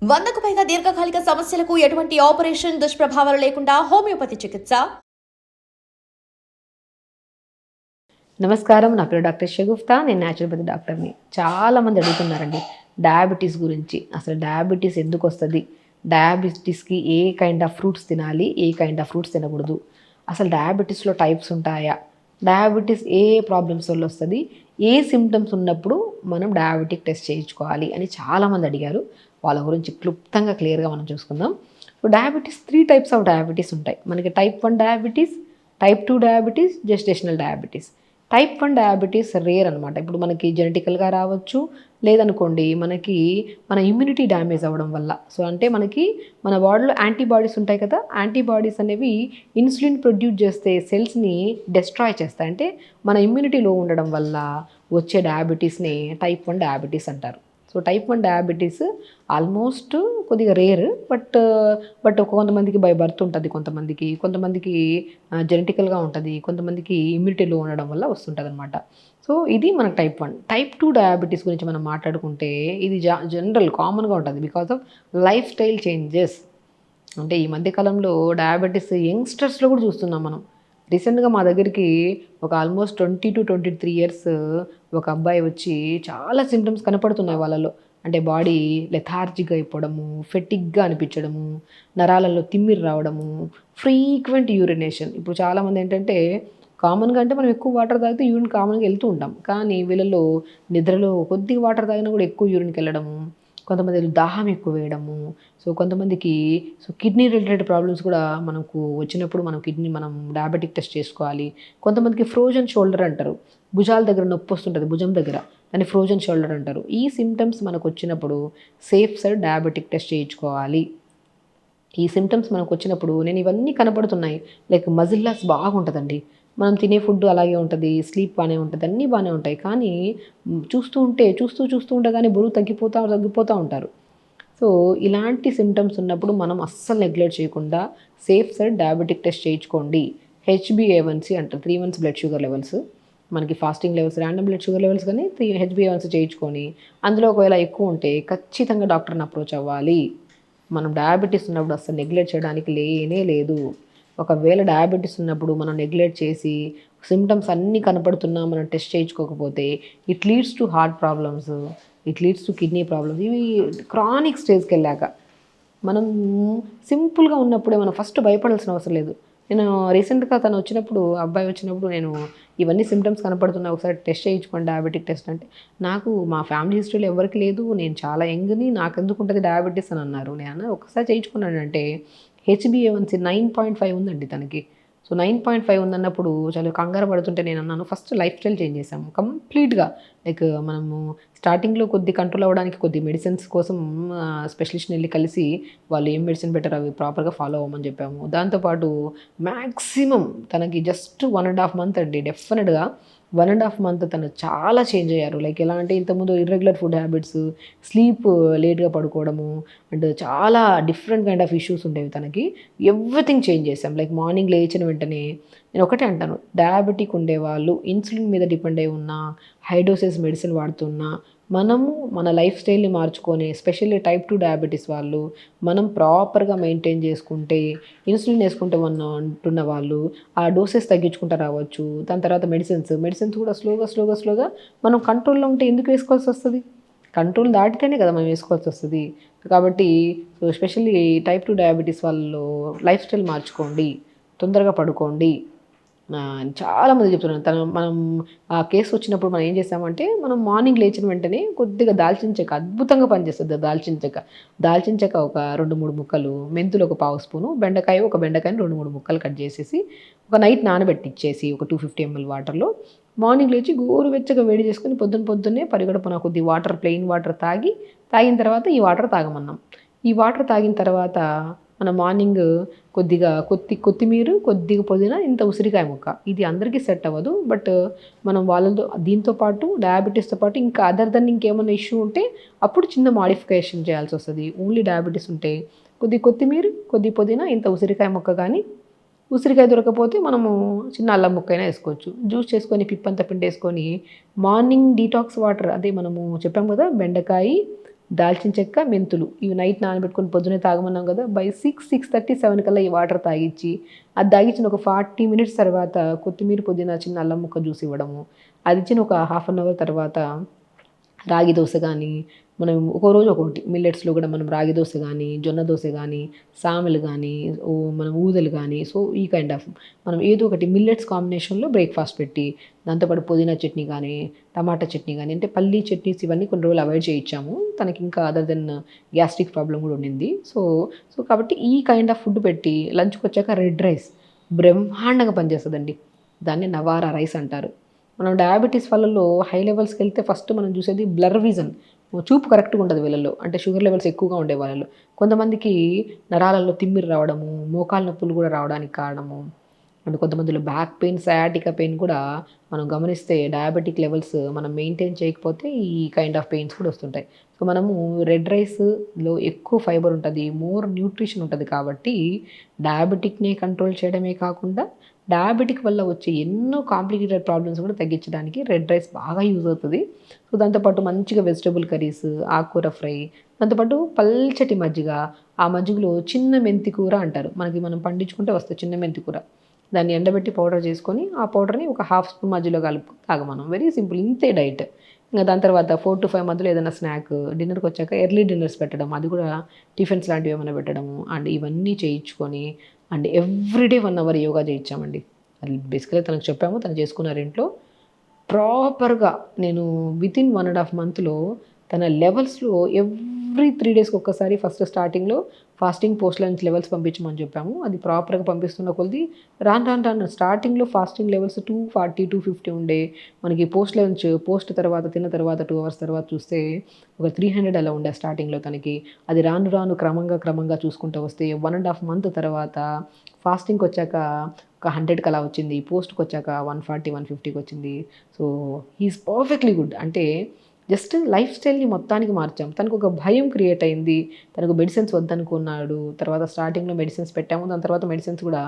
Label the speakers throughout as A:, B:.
A: 100కు పైగా దీర్ఘకాలిక సమస్యలకు ఎటువంటి ఆపరేషన్ దుష్ప్రభావాలు లేకుండా హోమియోపతి చికిత్స.
B: నమస్కారం, నా పేరు డాక్టర్ షగుఫ్తా. నేను న్యాచురోపతి డాక్టర్ని. చాలామంది అడుగుతున్నారండి డయాబెటీస్ గురించి. అసలు డయాబెటీస్ ఎందుకు వస్తుంది, డయాబెటీస్కి ఏ కైండ్ ఆఫ్ ఫ్రూట్స్ తినాలి, ఏ కైండ్ ఆఫ్ ఫ్రూట్స్ తినకూడదు, అసలు డయాబెటీస్లో టైప్స్ ఉంటాయా, డయాబెటీస్ ఏ ప్రాబ్లమ్స్ వల్ల వస్తుంది, ఏ సిమ్టమ్స్ ఉన్నప్పుడు మనం డయాబెటిక్ టెస్ట్ చేయించుకోవాలి అని చాలామంది అడిగారు. వాళ్ళ గురించి క్లుప్తంగా క్లియర్గా మనం చూసుకుందాం. So diabetes 3 types of diabetes ఉంటాయి మనకి. Type 1 diabetes, type 2 diabetes, gestational diabetes. Type 1 diabetes rare అనమాట. ఇప్పుడు మనకి జెనెటికల్గా రావచ్చు, లేదనుకోండి మనకి మన ఇమ్యూనిటీ డ్యామేజ్ అవ్వడం వల్ల. సో అంటే మనకి మన బాడీలో యాంటీబాడీస్ ఉంటాయి కదా, యాంటీబాడీస్ అనేవి ఇన్సులిన్ ప్రొడ్యూస్ చేస్తే సెల్స్ని డెస్ట్రాయ్ చేస్తాయి. అంటే మన ఇమ్యూనిటీ లో ఉండడం వల్ల వచ్చే డయాబెటీస్ని టైప్ 1 డయాబెటీస్ అంటారు. సో టైప్ 1 డయాబెటీస్ ఆల్మోస్ట్ కొద్దిగా రేర్, బట్ కొంతమందికి బై బర్త్ ఉంటుంది, కొంతమందికి జెనెటికల్గా ఉంటుంది, కొంతమందికి ఇమ్యూనిటీలో ఉండడం వల్ల వస్తుంటుంది అనమాట. సో ఇది మనకు టైప్ 1. టైప్ 2 డయాబెటీస్ గురించి మనం మాట్లాడుకుంటే ఇది జనరల్ కామన్గా ఉంటుంది because of life style changes. అంటే ఈ మధ్యకాలంలో డయాబెటీస్ యంగ్స్టర్స్లో కూడా చూస్తున్నాం మనం. రీసెంట్గా మా దగ్గరికి ఒక ఆల్మోస్ట్ 20 to 23 ఇయర్స్ ఒక అబ్బాయి వచ్చి చాలా సిమ్టమ్స్ కనపడుతున్నాయి వాళ్ళలో. అంటే బాడీ లెథార్జిక్ అయిపోవడము, ఫెటిక్గా అనిపించడము, నరాలలో తిమ్మిరి రావడము, ఫ్రీక్వెంట్ యూరినేషన్. ఇప్పుడు చాలామంది ఏంటంటే కామన్గా అంటే మనం ఎక్కువ వాటర్ తాగితే యూరిన్ కామన్గా వెళ్తూ ఉంటాం, కానీ వీళ్ళలో నిద్రలో కొద్దిగా వాటర్ తాగినా కూడా ఎక్కువ యూరిన్కి వెళ్ళడము, కొంతమంది దాహం ఎక్కువ వేయడము. సో కొంతమందికి కిడ్నీ రిలేటెడ్ ప్రాబ్లమ్స్ కూడా మనకు వచ్చినప్పుడు మనం డయాబెటిక్ టెస్ట్ చేసుకోవాలి. కొంతమందికి ఫ్రోజన్ షోల్డర్ అంటారు, భుజాల దగ్గర నొప్పి వస్తుంటుంది, భుజం దగ్గర, దాన్ని ఫ్రోజన్ షోల్డర్ అంటారు. ఈ సిమ్టమ్స్ మనకు వచ్చినప్పుడు సేఫ్ సైడ్ డయాబెటిక్ టెస్ట్ చేయించుకోవాలి. ఈ సిమ్టమ్స్ మనకు వచ్చినప్పుడు నేను ఇవన్నీ కనపడుతున్నాయి, లైక్ మజిల్ లాస్ బాగుంటుందండి, మనం తినే ఫుడ్ అలాగే ఉంటుంది, స్లీప్ బాగానే ఉంటుంది, అన్నీ బాగానే ఉంటాయి, కానీ చూస్తూ ఉంటే కానీ బరువు తగ్గిపోతూ ఉంటారు. సో ఇలాంటి సిమ్టమ్స్ ఉన్నప్పుడు మనం అస్సలు నెగ్లెక్ట్ చేయకుండా సేఫ్ సైడ్ డయాబెటిక్ టెస్ట్ చేయించుకోండి. HbA1c అంటారు, 3 months బ్లడ్ షుగర్ లెవెల్స్, మనకి fasting levels, random blood sugar levels, కానీ HbA1c చేయించుకొని అందులో ఒకవేళ ఎక్కువ ఉంటే ఖచ్చితంగా డాక్టర్ని అప్రోచ్ అవ్వాలి. మనం డయాబెటీస్ ఉన్నప్పుడు అస్సలు నెగ్లెక్ట్ చేయడానికి లేనే లేదు. ఒకవేళ డయాబెటీస్ ఉన్నప్పుడు మనం నెగ్లెక్ట్ చేసి సిమ్టమ్స్ అన్నీ కనపడుతున్నా మనం టెస్ట్ చేయించుకోకపోతే it leads to heart problems, it leads to kidney problems. ఇవి క్రానిక్ స్టేజ్కి వెళ్ళాక. మనం సింపుల్గా ఉన్నప్పుడే మనం ఫస్ట్ భయపడాల్సిన అవసరం లేదు. నేను రీసెంట్గా అబ్బాయి వచ్చినప్పుడు నేను ఇవన్నీ సిమ్టమ్స్ కనపడుతున్నా, ఒకసారి టెస్ట్ చేయించుకోండి డయాబెటిక్ టెస్ట్ అంటే, నాకు మా ఫ్యామిలీ హిస్టరీలో ఎవరికి లేదు, నేను చాలా యంగ్ని, నాకు ఎందుకు ఉంటుంది డయాబెటీస్ అని అన్నారు. నేను ఒకసారి చేయించుకున్నాను అంటే HbA1c 9.5 ఉందండి తనకి. సో 9.5 ఉందన్నప్పుడు చాలా కంగారు పడుతుంటే నేను అన్నాను, ఫస్ట్ లైఫ్ స్టైల్ చేంజ్ చేసాము కంప్లీట్గా. లైక్ మనము స్టార్టింగ్లో కొద్ది కంట్రోల్ అవ్వడానికి కొద్ది మెడిసిన్స్ కోసం స్పెషలిస్ట్ని వెళ్ళి కలిసి వాళ్ళు ఏం మెడిసిన్ పెట్టారో అవి ప్రాపర్గా ఫాలో అవ్వమని చెప్పాము. దాంతోపాటు మ్యాక్సిమం తనకి జస్ట్ 1.5 month అండి, డెఫినెట్గా 1.5 month తను చాలా చేంజ్ అయ్యారు. లైక్ ఎలా అంటే ఇంతకుముందు ఇర్రెగ్యులర్ ఫుడ్ హ్యాబిట్స్, స్లీప్ లేట్గా పడుకోవడము, అండ్ చాలా డిఫరెంట్ కైండ్ ఆఫ్ ఇష్యూస్ ఉండేవి తనకి. ఎవ్రీథింగ్ చేంజ్ చేసాం. లైక్ మార్నింగ్ లేచిన వెంటనే నేను ఒకటే అంటాను, డయాబెటిక్ ఉండేవాళ్ళు ఇన్సులిన్ మీద డిపెండ్ అయి ఉన్న, హై డోసెస్ మెడిసిన్ వాడుతున్నా, మనము మన లైఫ్ స్టైల్ని మార్చుకొని, ఎస్పెషల్లీ టైప్ 2 డయాబెటీస్ వాళ్ళు మనం ప్రాపర్గా మెయింటైన్ చేసుకుంటే, ఇన్సులిన్ వేసుకుంటే అంటున్న వాళ్ళు ఆ డోసెస్ తగ్గించుకుంటూ రావచ్చు. దాని తర్వాత మెడిసిన్స్ కూడా స్లోగా మనం కంట్రోల్లో ఉంటే ఎందుకు వేసుకోవాల్సి వస్తుంది? కంట్రోల్ దాటితేనే కదా మనం వేసుకోవాల్సి వస్తుంది. కాబట్టి సో ఎస్పెషల్లీ టైప్ 2 డయాబెటీస్ వాళ్ళు లైఫ్ స్టైల్ మార్చుకోండి, తొందరగా పడుకోండి. చాలామంది చెప్తున్నాను. మనం ఆ కేసు వచ్చినప్పుడు మనం ఏం చేసామంటే, మనం మార్నింగ్ లేచిన వెంటనే కొద్దిగా దాల్చిన చెక్క అద్భుతంగా పనిచేస్తుంది. దాల్చిన చెక్క ఒక 2-3 ముక్కలు, మెంతులు ఒక 1/2 స్పూను, ఒక బెండకాయని 2-3 ముక్కలు కట్ చేసేసి ఒక నైట్ నానబెట్టిచ్చేసి ఒక 250 ml వాటర్లో మార్నింగ్ లేచి గోరువెచ్చగా వేడి చేసుకొని పొద్దున్నే పరిగడుపున కొద్ది ప్లెయిన్ వాటర్ తాగిన తర్వాత ఈ వాటర్ తాగమన్నాం. ఈ వాటర్ తాగిన తర్వాత మన మార్నింగ్ కొద్దిగా కొత్తిమీర, కొద్దిగా పుదీనా, ఇంత ఉసిరికాయ ముక్క. ఇది అందరికీ సెట్ అవ్వదు, బట్ మనం దీంతో పాటు డయాబెటీస్తో పాటు ఇంకా అదర్ దెన్ ఇంకేమైనా ఇష్యూ ఉంటే అప్పుడు చిన్న మాడిఫికేషన్ చేయాల్సి వస్తుంది. ఓన్లీ డయాబెటీస్ ఉంటే కొద్ది కొత్తిమీర, కొద్ది పుదీనా, ఇంత ఉసిరికాయ ముక్క, కానీ ఉసిరికాయ దొరకపోతే మనము చిన్న అల్లం ముక్క అయినా వేసుకోవచ్చు. జ్యూస్ చేసుకొని పిప్పంతా పిండేసుకొని మార్నింగ్ డీటాక్స్ వాటర్, అదే మనము చెప్పాం కదా, బెండకాయ, దాల్చిన చెక్క, మెంతులు ఇవి నైట్ నానబెట్టుకొని పొద్దునే తాగమన్నాం కదా, బై 6:30, 7 కల్లా ఈ వాటర్ తాగిచ్చి, అది తాగించిన ఒక 40 మినిట్స్ తర్వాత కొత్తిమీర, పుదీనా, చిన్న అల్లం ముక్క జ్యూస్ ఇవ్వడము, అది ఇచ్చిన ఒక హాఫ్ అన్ అవర్ తర్వాత రాగి దోశ కానీ, మనం ఒక్కో రోజు ఒక్కొక్కటి మిల్లెట్స్లో కూడా మనం రాగి దోశ కానీ, జొన్న దోశ కానీ, సామెలు కానీ, మనం ఊదలు కానీ, సో ఈ కైండ్ ఆఫ్ మనం ఏదో ఒకటి మిల్లెట్స్ కాంబినేషన్లో బ్రేక్ఫాస్ట్ పెట్టి, దాంతోపాటు పుదీనా చట్నీ కానీ, టమాటా చట్నీ కానీ, అంటే పల్లీ చట్నీస్ ఇవన్నీ కొన్ని రోజులు అవాయిడ్ చేయించాము. తనకి ఇంకా అదర్ దెన్ గ్యాస్ట్రిక్ ప్రాబ్లం కూడా ఉండింది. సో సో కాబట్టి ఈ కైండ్ ఆఫ్ ఫుడ్ పెట్టి లంచ్కి వచ్చాక రెడ్ రైస్ బ్రహ్మాండంగా పనిచేస్తుందండి. దాన్ని నవారా రైస్ అంటారు. మనం డయాబెటీస్ వాళ్ళలో హై లెవెల్స్కి వెళ్తే ఫస్ట్ మనం చూసేది బ్లర్ విజన్, చూపు కరెక్ట్గా ఉండదు వీళ్ళలో, అంటే షుగర్ లెవెల్స్ ఎక్కువగా ఉండే వాళ్ళలో. కొంతమందికి నరాలలో తిమ్మిరి రావడము, మోకాలు నొప్పులు కూడా రావడానికి కారణము, అండ్ కొంతమందిలో బ్యాక్ పెయిన్, సయాటికా పెయిన్ కూడా మనం గమనిస్తే డయాబెటిక్ లెవెల్స్ మనం మెయింటైన్ చేయకపోతే ఈ కైండ్ ఆఫ్ పెయిన్స్ కూడా వస్తుంటాయి. సో మనము రెడ్ రైస్లో ఎక్కువ ఫైబర్ ఉంటుంది, మోర్ న్యూట్రిషన్ ఉంటుంది. కాబట్టి డయాబెటిక్ని కంట్రోల్ చేయడమే కాకుండా డయాబెటిక్ వల్ల వచ్చే ఎన్నో కాంప్లికేటెడ్ ప్రాబ్లమ్స్ కూడా తగ్గించడానికి రెడ్ రైస్ బాగా యూజ్ అవుతుంది. సో దాంతోపాటు మంచిగా వెజిటబుల్ కర్రీస్, ఆకుకూర ఫ్రై, దాంతోపాటు పల్చటి మజ్జిగ, ఆ మజ్జిగలో చిన్న మెంతి కూర అంటారు, మనం పండించుకుంటే వస్తుంది చిన్న మెంతి కూర, దాన్ని ఎండబెట్టి పౌడర్ చేసుకొని ఆ పౌడర్ని ఒక హాఫ్ స్పూన్ మధ్యలో కలుపు తాగమనం. వెరీ సింపుల్, ఇంతే డైట్. ఇంకా దాని తర్వాత 4 to 5 మధ్యలో ఏదైనా స్నాక్, డిన్నర్కి వచ్చాక ఎర్లీ డిన్నర్స్ పెట్టడం, అది కూడా టిఫిన్స్ లాంటివి ఏమైనా పెట్టడము, అండ్ ఇవన్నీ చేయించుకొని అండ్ ఎవ్రీడే 1 అవర్ యోగా చేయించామండి. అది బేసిక్గా తనకు చెప్పాము, తను చేసుకున్నారు ఇంట్లో ప్రాపర్గా. నేను వితిన్ 1.5 మంత్లో తన లెవెల్స్లో ఎవ్రీ 3 డేస్కి ఒక్కసారి ఫస్ట్ స్టార్టింగ్లో ఫాస్టింగ్ పోస్ట్ లంచ్ లెవెల్స్ పంపించమని చెప్పాము. అది ప్రాపర్గా పంపిస్తున్న కొద్ది రాను స్టార్టింగ్లో ఫాస్టింగ్ లెవెల్స్ 240, 250 ఉండే, మనకి పోస్ట్ తర్వాత తిన్న తర్వాత 2 అవర్స్ తర్వాత చూస్తే ఒక 300 అలా ఉండే స్టార్టింగ్లో తనకి. అది రాను క్రమంగా చూసుకుంటూ వస్తే 1.5 మంత్ తర్వాత ఫాస్టింగ్కి వచ్చాక ఒక 100కి అలా వచ్చింది, పోస్ట్కి వచ్చాక 140, 150కి వచ్చింది. So he is perfectly good. అంటే జస్ట్ లైఫ్ స్టైల్ని మొత్తానికి మార్చాం. తనకు ఒక భయం క్రియేట్ అయింది, తనకు మెడిసిన్స్ వద్దనుకున్నాడు. తర్వాత స్టార్టింగ్లో మెడిసిన్స్ పెట్టాము, దాని తర్వాత మెడిసిన్స్ కూడా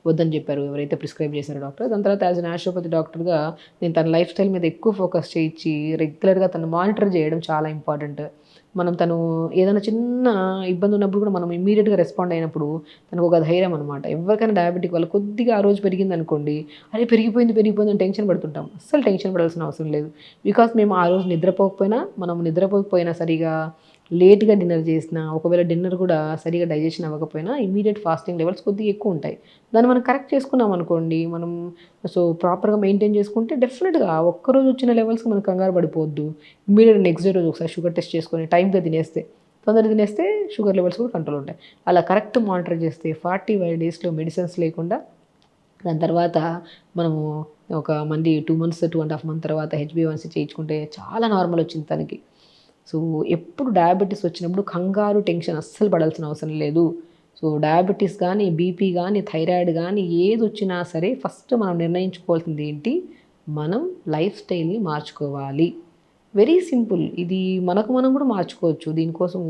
B: వద్దని చెప్పారు ఎవరైతే ప్రిస్క్రైబ్ చేశారో డాక్టర్. దాని తర్వాత యాజ్ అ న్యాచురోపతి డాక్టర్గా నేను తన లైఫ్ స్టైల్ మీద ఎక్కువ ఫోకస్ చేయించి రెగ్యులర్గా తను మానిటర్ చేయడం చాలా ఇంపార్టెంట్. తను ఏదైనా చిన్న ఇబ్బంది ఉన్నప్పుడు కూడా మనం ఇమీడియట్గా రెస్పాండ్ అయినప్పుడు తనకు ఒక ధైర్యం అనమాట. ఎవరికైనా డయాబెటిక్ వల్ల కొద్దిగా ఆ రోజు పెరిగింది అనుకోండి, అరే పెరిగిపోయింది అని టెన్షన్ పడుతుంటాం. అస్సలు టెన్షన్ పడాల్సిన అవసరం లేదు. బికాస్ మేము ఆ రోజు నిద్రపోకపోయినా సరిగా లేట్గా డిన్నర్ చేసినా, ఒకవేళ డిన్నర్ కూడా సరిగా డైజెషన్ అవ్వకపోయినా ఇమీడియట్ ఫాస్టింగ్ లెవెల్స్ కొద్దిగా ఎక్కువ ఉంటాయి. దాన్ని మనం కరెక్ట్ చేసుకున్నాం అనుకోండి, సో ప్రాపర్గా మెయింటైన్ చేసుకుంటే డెఫినెట్గా ఒక్కరోజు వచ్చిన లెవెల్స్కి మనం కంగారు పడిపోవద్దు. ఇమీడియట్ నెక్స్ట్ డే రోజు ఒకసారి షుగర్ టెస్ట్ చేసుకొని టైంగా తొందరగా తినేస్తే షుగర్ లెవెల్స్ కూడా కంట్రోల్ ఉంటాయి. అలా కరెక్ట్ మానిటర్ చేస్తే 45 డేస్లో మెడిసిన్స్ లేకుండా, దాని తర్వాత మనము ఒక 2 months, 2.5 months తర్వాత HbA1c చేయించుకుంటే చాలా నార్మల్ వచ్చింది తనకి. సో ఎప్పుడు డయాబెటీస్ వచ్చినప్పుడు కంగారు, టెన్షన్ అస్సలు పడాల్సిన అవసరం లేదు. సో డయాబెటీస్ కానీ, బీపీ కానీ, థైరాయిడ్ కానీ ఏది వచ్చినా సరే ఫస్ట్ మనం నిర్ణయించుకోవాల్సింది ఏంటి, మనం లైఫ్ స్టైల్ని మార్చుకోవాలి. Very simple. ఇది మనం కూడా మార్చుకోవచ్చు. దీనికోసం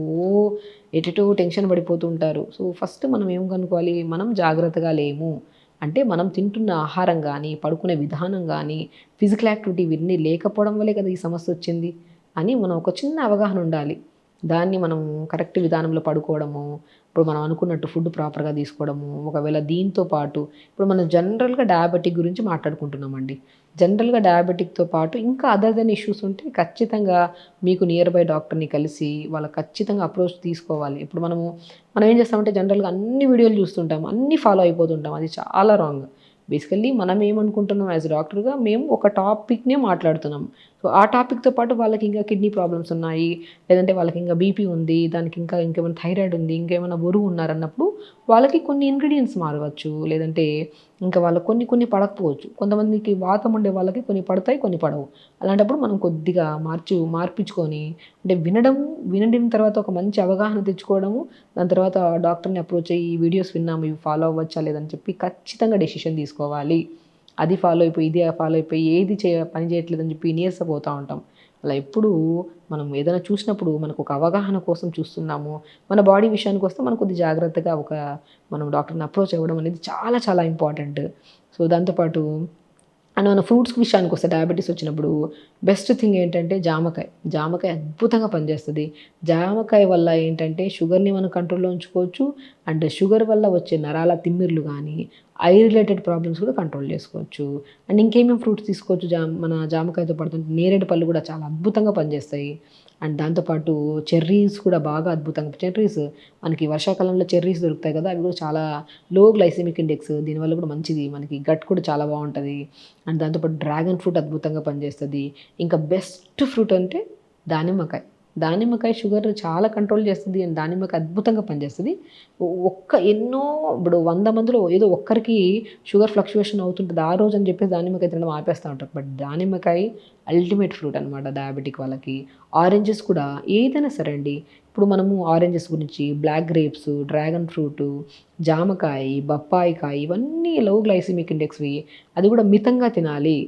B: ఎటెటో టెన్షన్ పడిపోతూ ఉంటారు. సో ఫస్ట్ మనం ఏం కనుక్కోవాలి, మనం జాగ్రత్తగా లేము అంటే మనం తింటున్న ఆహారం కానీ, పడుకునే విధానం కానీ, ఫిజికల్ యాక్టివిటీ ఇవన్నీ లేకపోవడం వల్లే కదా ఈ సమస్య వచ్చింది అని మనం ఒక చిన్న అవగాహన ఉండాలి. దాన్ని మనం కరెక్ట్ విధానంలో పడుకోవడము, ఇప్పుడు మనం అనుకున్నట్టు ఫుడ్ ప్రాపర్గా తీసుకోవడము, ఒకవేళ దీంతో పాటు ఇప్పుడు మనం జనరల్గా డయాబెటిక్ గురించి మాట్లాడుకుంటున్నామండి. జనరల్గా డయాబెటిక్తో పాటు ఇంకా అదర్ దెన్ ఇష్యూస్ ఉంటే ఖచ్చితంగా మీకు నియర్ బై డాక్టర్ని కలిసి వాళ్ళకి ఖచ్చితంగా అప్రోచ్ తీసుకోవాలి. ఇప్పుడు మనం ఏం చేస్తామంటే జనరల్గా అన్ని వీడియోలు చూస్తుంటాం, అన్నీ ఫాలో అయిపోతుంటాం. అది చాలా రాంగ్. బేసికల్లీ మనం ఏమనుకుంటున్నాం యాజ్ డాక్టర్గా, మేము ఒక టాపిక్నే మాట్లాడుతున్నాం. సో ఆ టాపిక్తో పాటు వాళ్ళకి ఇంకా కిడ్నీ ప్రాబ్లమ్స్ ఉన్నాయి, లేదంటే వాళ్ళకి ఇంకా బీపీ ఉంది, దానికి ఇంకేమైనా థైరాయిడ్ ఉంది, ఇంకేమైనా బరువు ఉన్నారన్నప్పుడు వాళ్ళకి కొన్ని ఇంగ్రీడియంట్స్ మారవచ్చు, లేదంటే ఇంకా వాళ్ళకి కొన్ని పడకపోవచ్చు. కొంతమందికి వాతం ఉండే వాళ్ళకి కొన్ని పడతాయి, కొన్ని పడవు. అలాంటప్పుడు మనం కొద్దిగా మార్పించుకొని, అంటే వినడం తర్వాత ఒక మంచి అవగాహన తెచ్చుకోవడము, దాని తర్వాత డాక్టర్ని అప్రోచ్ అయ్యి ఈ వీడియోస్ విన్నాము, ఇవి ఫాలో అవ్వచ్చా లేదని చెప్పి ఖచ్చితంగా డెసిషన్ తీసుకోవాలి. అది ఫాలో అయిపోయి ఇది ఫాలో అయిపోయి ఏది పని చేయట్లేదని చెప్పి నీరసపోతూ ఉంటాం. అలా ఎప్పుడు మనం ఏదైనా చూసినప్పుడు మనకు ఒక అవగాహన కోసం చూస్తున్నాము, మన బాడీ విషయానికి వస్తే మనం కొద్ది జాగ్రత్తగా మనం డాక్టర్ని అప్రోచ్ అవ్వడం అనేది చాలా చాలా ఇంపార్టెంట్. సో దాంతోపాటు అండ్ మన ఫ్రూట్స్ విషయానికి వస్తే డయాబెటీస్ వచ్చినప్పుడు బెస్ట్ థింగ్ ఏంటంటే జామకాయ అద్భుతంగా పనిచేస్తుంది. జామకాయ వల్ల ఏంటంటే షుగర్ని మనం కంట్రోల్లో ఉంచుకోవచ్చు. అండ్ షుగర్ వల్ల వచ్చే నరాల తిమ్మిర్లు కానీ ఐ రిలేటెడ్ ప్రాబ్లమ్స్ కూడా కంట్రోల్ చేసుకోవచ్చు. అండ్ ఇంకేమేమి ఫ్రూట్స్ తీసుకోవచ్చు మన జామకాయతో పడుతుంటే నేరేడు పళ్ళు కూడా చాలా అద్భుతంగా పనిచేస్తాయి. అండ్ దాంతోపాటు చెర్రీస్ కూడా బాగా అద్భుతంగా, చెర్రీస్ మనకి వర్షాకాలంలో చెర్రీస్ దొరుకుతాయి కదా, అవి కూడా చాలా లో గ్లైసెమిక్ ఇండెక్స్, దీనివల్ల కూడా మంచిది, మనకి గట్ కూడా చాలా బాగుంటుంది. అండ్ దాంతోపాటు డ్రాగన్ ఫ్రూట్ అద్భుతంగా పనిచేస్తుంది. ఇంకా బెస్ట్ ఫ్రూట్ అంటే దానిమ్మకాయ షుగర్ చాలా కంట్రోల్ చేస్తుంది. అండ్ దానిమ్మకాయ అద్భుతంగా పనిచేస్తుంది. ఇప్పుడు 100 మందిలో ఏదో ఒక్కరికి షుగర్ ఫ్లక్చువేషన్ అవుతుంటుంది ఆ రోజు అని చెప్పేసి దానిమ్మకాయ తినడం ఆపేస్తూ ఉంటారు. బట్ దానిమ్మకాయ అల్టిమేట్ ఫ్రూట్ అనమాట డయాబెటిక్ వాళ్ళకి. ఆరెంజెస్ కూడా ఏదైనా సరే అండి, ఇప్పుడు మనము ఆరెంజెస్ గురించి, బ్లాక్ గ్రేప్స్, డ్రాగన్ ఫ్రూటు, జామకాయ, బొప్పాయికాయ, ఇవన్నీ లో గ్లైసిమిక్ ఇండెక్స్వి. అది కూడా మితంగా తినాలి.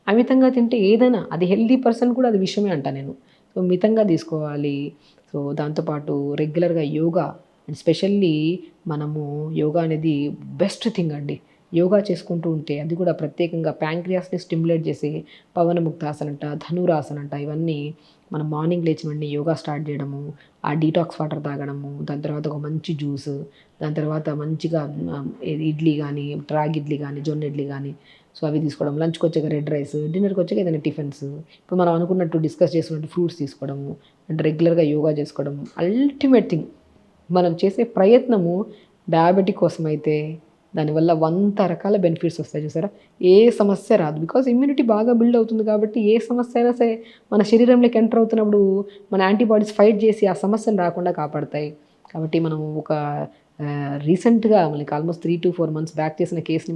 B: అమితంగా తింటే ఏదైనా, అది హెల్దీ పర్సన్ కూడా అది విషయమే అంట నేను. సో మితంగా తీసుకోవాలి. సో దాంతోపాటు రెగ్యులర్గా యోగా, అండ్ స్పెషల్లీ మనము యోగా అనేది బెస్ట్ థింగ్ అండి. యోగా చేసుకుంటూ ఉంటే అది కూడా ప్రత్యేకంగా ప్యాంక్రియాస్ని స్టిమ్యులేట్ చేసి పవనముక్తాసన అంట, ధనురాసన అంట, ఇవన్నీ మనం మార్నింగ్ లేచి వెంటనే యోగా స్టార్ట్ చేయడము, ఆ డీటాక్స్ వాటర్ తాగడము, దాని తర్వాత ఒక మంచి జ్యూస్, దాని తర్వాత మంచిగా ఇడ్లీ కానీ, రాగి ఇడ్లీ కానీ, జొన్న ఇడ్లీ కానీ, సో అవి తీసుకోవడం, లంచ్కి వచ్చాక రెడ్ రైస్, డిన్నర్కి వచ్చాక ఏదైనా టిఫిన్స్, ఇప్పుడు మనం అనుకున్నట్టు డిస్కస్ చేసుకున్నట్టు ఫ్రూట్స్ తీసుకోవడము, అండ్ రెగ్యులర్గా యోగా చేసుకోవడం. అల్టిమేట్ థింగ్ మనం చేసే ప్రయత్నము డయాబెటిక్ కోసం అయితే దానివల్ల 100 రకాల బెనిఫిట్స్ వస్తాయి. చూసారా, ఏ సమస్య రాదు. బికాజ్ ఇమ్యూనిటీ బాగా బిల్డ్ అవుతుంది కాబట్టి ఏ సమస్య అయినా సరే మన శరీరంలోకి ఎంటర్ అవుతున్నప్పుడు మన యాంటీబాడీస్ ఫైట్ చేసి ఆ సమస్యను రాకుండా కాపాడతాయి. కాబట్టి మనం ఒక రీసెంట్గా మనకి ఆల్మోస్ట్ 3 to 4 months బ్యాక్ చేసిన కేసుని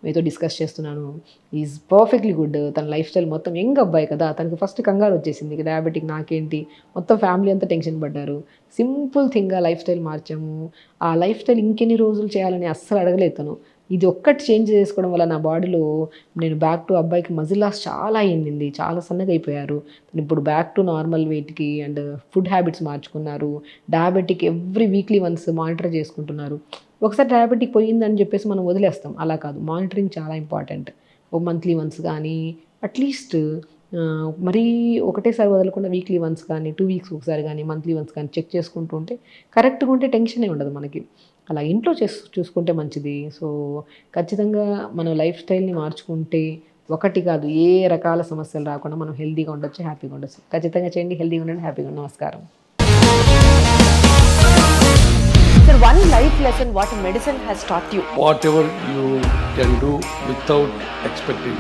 B: మీతో డిస్కస్ చేస్తున్నాను. Is perfectly good. తన లైఫ్ స్టైల్ మొత్తం యంగ్ అబ్బాయి కదా, తనకి ఫస్ట్ కంగారు వచ్చేసింది డయాబెటిక్ నాకేంటి, మొత్తం ఫ్యామిలీ అంతా టెన్షన్ పడ్డారు. సింపుల్ థింగ్గా లైఫ్ స్టైల్ మార్చాము. ఆ లైఫ్ స్టైల్ ఇంకెన్ని రోజులు చేయాలని అస్సలు అడగలేదు తను. ఇది ఒక్కటి చేంజ్ చేసుకోవడం వల్ల నా బాడీలో నేను బ్యాక్ టు అబ్బాయికి మజిల్ లాస్ చాలా అయ్యింది, చాలా సన్నగా అయిపోయారు. ఇప్పుడు బ్యాక్ టు నార్మల్ వెయిట్కి, అండ్ ఫుడ్ హ్యాబిట్స్ మార్చుకున్నారు. Diabetic every weekly once monitor చేసుకుంటున్నారు. ఒకసారి డయాబెటిక్ పోయిందని చెప్పేసి మనం వదిలేస్తాం, అలా కాదు. మానిటరింగ్ చాలా ఇంపార్టెంట్. ఒక మంత్లీ వన్స్ కానీ, అట్లీస్ట్ మరీ ఒకటేసారి వదలకుండా వీక్లీ వన్స్ కానీ, 2 weeks ఒకసారి కానీ, మంత్లీ వన్స్ కానీ చెక్ చేసుకుంటూ ఉంటే కరెక్ట్గా ఉంటే టెన్షనే ఉండదు మనకి. అలా ఇంట్లో చూసుకుంటే మంచిది. సో ఖచ్చితంగా మన లైఫ్ స్టైల్ని మార్చుకుంటే ఒకటి కాదు, ఏ రకాల సమస్యలు రాకుండా మనం హెల్తీగా ఉండొచ్చు, హ్యాపీగా ఉండొచ్చు. ఖచ్చితంగా చేయండి. హెల్తీగా ఉండండి, హ్యాపీగా ఉండండి. నమస్కారం.
A: Sir, one life lesson what medicine has taught you.
C: Whatever you can do without expecting.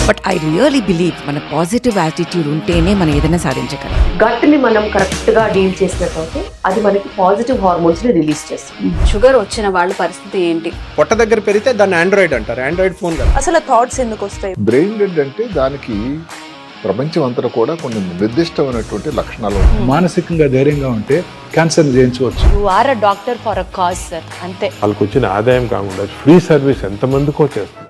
D: But I really believe మన పాజిటివ్ యాటిట్యూడ్ ఉంటేనే మనం ఏదైనా సాధించగలం.
E: గట్ని మనం కరెక్ట్గా డీల్ చేసినట్లయితే అది మనకి పాజిటివ్ హార్మోన్స్ని రిలీజ్ చేస్తుంది.
F: షుగర్ వచ్చిన వాళ్ళ పరిస్థితి ఏంటి?
G: పొట్ట దగ్గర పెరిగితే దాన్ని ఆండ్రాయిడ్ అంటారు, ఆండ్రాయిడ్ ఫోన్ కదా.
F: అసలు థాట్స్ ఎందుకు వస్తాయి?
H: బ్రెయిన్ డెడ్ అంటే దానికి ప్రపంచం అంతా కూడా కొన్ని నిర్దిష్టమైనటువంటి లక్షణాలు ఉన్నాయి.
I: మానసికంగా ధైర్యంగా ఉంటే క్యాన్సర్ జయించవచ్చు.
F: You are a doctor for a cause sir, అంతే.
J: వాళ్ళకి వచ్చిన ఆదాయం కాకుండా ఫ్రీ సర్వీస్ ఎంతమందికో చేస్తారు.